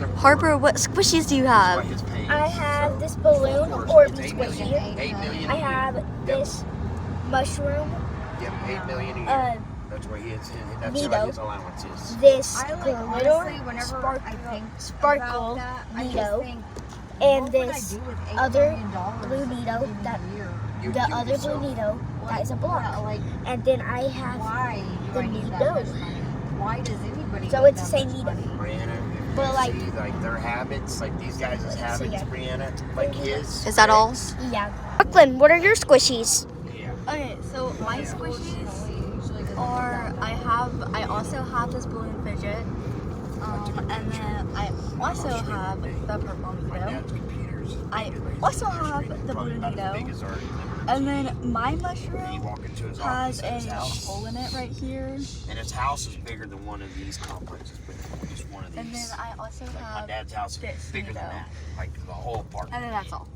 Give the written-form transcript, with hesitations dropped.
Harper, what squishies do you have? I have this balloon Orby squishy. I have this mushroom. Yep, 8 million a year. That's where he is. That's Nito. what his allowance is. This I like, glitter honestly, whenever I think sparkle about that, I just Nito. think, And what would I this do with $8 other million blue Nito in a that year? the other blue Nito that is a block. Like, And then I have why do the I need that Nito. much money? Why does anybody So need it's the that same much Nito. money? Brianna, if But, you like- see like their habits, like these guys' habits, yeah. Brianna, like his. Is that all? Yeah. Brooklyn, what are your squishies? Yeah. Okay, so my squishies are I also have this balloon fidget, and then I also have the purple My Nito. dad's computer's I bigger than also his have screen, the probably blue about as Nito. big as our living room And TV. then my You mushroom walk into his has office at his a house, hole in it right here. and his house is bigger than one of these complexes, but just one of these. And then I also Like my have dad's house is this bigger than Nito. that, like the whole apartment. And then that's all.